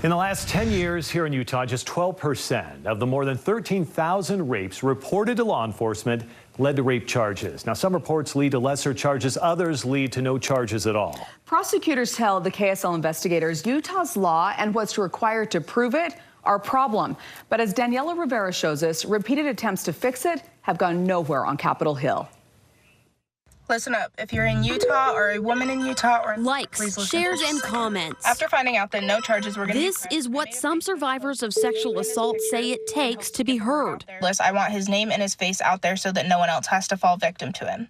In the last 10 years here in Utah, just 12% of the more than 13,000 rapes reported to law enforcement led to rape charges. Now, some reports lead to lesser charges, others lead to no charges at all. Prosecutors tell the KSL Investigators Utah's law and what's required to prove it are a problem. But as Daniela Rivera shows us, repeated attempts to fix it have gone nowhere on Capitol Hill. Listen up. If you're in Utah or a woman in Utah or likes, shares, and comments. After finding out that no charges were going to be This is what some survivors of sexual assault say it takes to be heard. I want his name and his face out there so that no one else has to fall victim to him.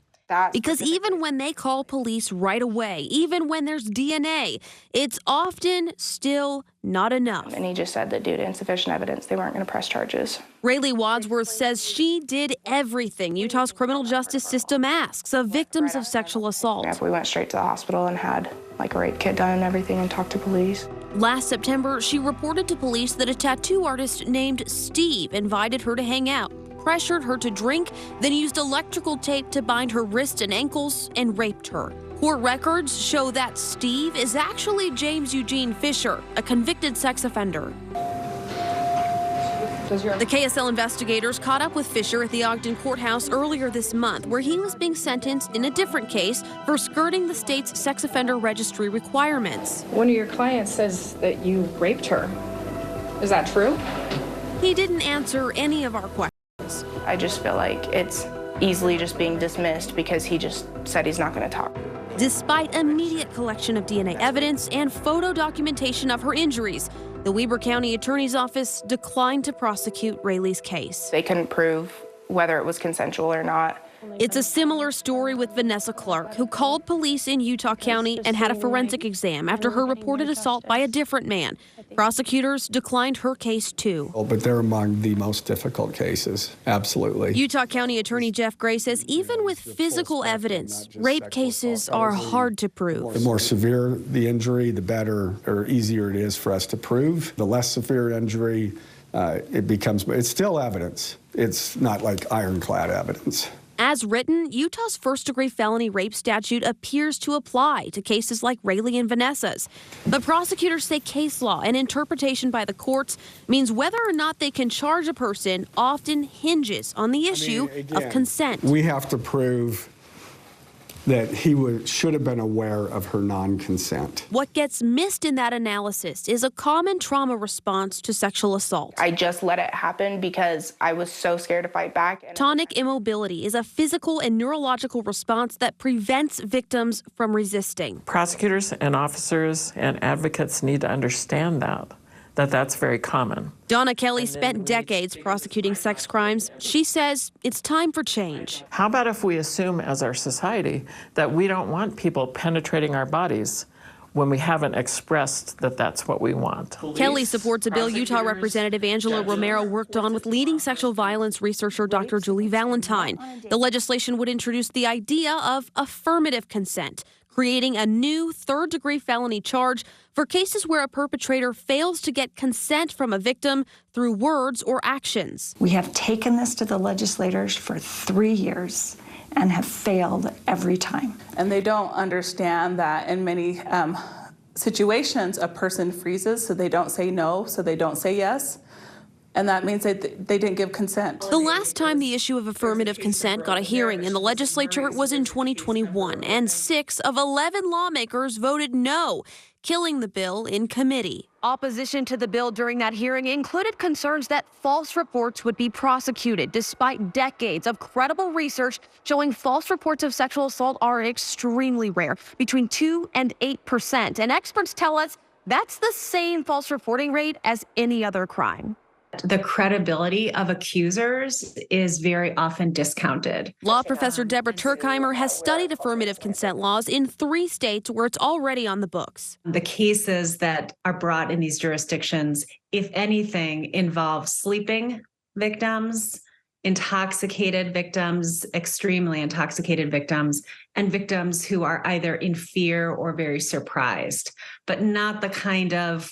Because even when they call police right away, even when there's DNA, it's often still not enough. And he just said that due to insufficient evidence, they weren't going to press charges. Rayleigh Wadsworth says she did everything Utah's criminal justice system asks of victims of sexual assault. We went straight to the hospital and had like a rape kit done and everything and talked to police. Last September, she reported to police that a tattoo artist named Steve invited her to hang out, pressured her to drink, then used electrical tape to bind her wrists and ankles and raped her. Court records show that Steve is actually James Eugene Fisher, a convicted sex offender. The KSL investigators caught up with Fisher at the Ogden courthouse earlier this month, where he was being sentenced in a different case for skirting the state's sex offender registry requirements. One of your clients says that you raped her. Is that true? He didn't answer any of our questions. I just feel like it's easily just being dismissed because he just said he's not going to talk. Despite immediate collection of DNA evidence and photo documentation of her injuries, the Weber County Attorney's Office declined to prosecute Rayleigh's case. They couldn't prove whether it was consensual or not. It's a similar story with Vanessa Clark, who called police in Utah County and had a forensic exam after her reported assault by a different man. Prosecutors declined her case too. But they're among the most difficult cases, absolutely. Utah County Attorney Jeff Gray says even with physical evidence, rape cases are hard to prove. The more severe the injury, the better or easier it is for us to prove. The less severe injury, it's still evidence. It's not like ironclad evidence. As written, Utah's first-degree felony rape statute appears to apply to cases like Rayleigh and Vanessa's. But prosecutors say case law and interpretation by the courts means whether or not they can charge a person often hinges on the issue of consent. We have to prove that he should have been aware of her non-consent. What gets missed in that analysis is a common trauma response to sexual assault. I just let it happen because I was so scared to fight back. Tonic immobility is a physical and neurological response that prevents victims from resisting. Prosecutors and officers and advocates need to understand that's very common. Donna Kelly spent decades prosecuting sex crimes. She says it's time for change. How about if we assume as our society that we don't want people penetrating our bodies when we haven't expressed that that's what we want? Kelly supports a bill Utah Representative Angela Romero worked on with leading sexual violence researcher Dr. Julie Valentine. The legislation would introduce the idea of affirmative consent, creating a new third-degree felony charge for cases where a perpetrator fails to get consent from a victim through words or actions. We have taken this to the legislators for 3 years and have failed every time. And they don't understand that in many situations, a person freezes, so they don't say no, so they don't say yes. And that means they didn't give consent. The last time the issue of affirmative consent got a hearing in the legislature was in 2021, and 6 of 11 lawmakers voted no, killing the bill in committee. Opposition to the bill during that hearing included concerns that false reports would be prosecuted, despite decades of credible research showing false reports of sexual assault are extremely rare, between 2 and 8%. And experts tell us that's the same false reporting rate as any other crime. The credibility of accusers is very often discounted. Law professor Deborah Turkheimer has studied affirmative consent laws in 3 states where it's already on the books. The cases that are brought in these jurisdictions, if anything, involve sleeping victims, intoxicated victims, extremely intoxicated victims, and victims who are either in fear or very surprised, but not the kind of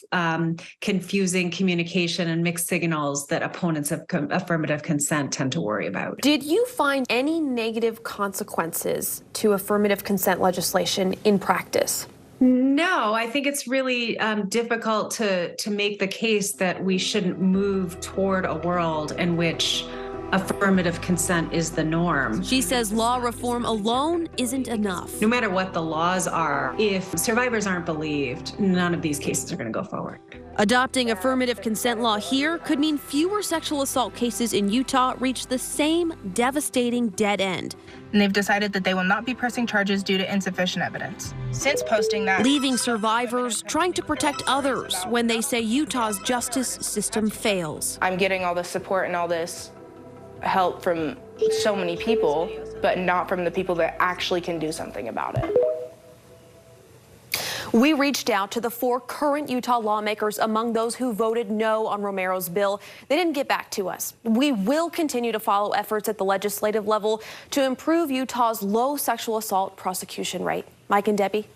confusing communication and mixed signals that opponents of affirmative consent tend to worry about. Did you find any negative consequences to affirmative consent legislation in practice? No, I think it's really difficult to make the case that we shouldn't move toward a world in which affirmative consent is the norm. She says law reform alone isn't enough. No matter what the laws are, if survivors aren't believed, none of these cases are going to go forward. Adopting affirmative consent law here could mean fewer sexual assault cases in Utah reach the same devastating dead end. And they've decided that they will not be pressing charges due to insufficient evidence. Since posting that, leaving survivors trying to protect others when they say Utah's justice system fails. I'm getting all this support and all this help from so many people, but not from the people that actually can do something about it. We reached out to the 4 current Utah lawmakers among those who voted no on Romero's bill. They didn't get back to us. We will continue to follow efforts at the legislative level to improve Utah's low sexual assault prosecution rate. Mike and Debbie.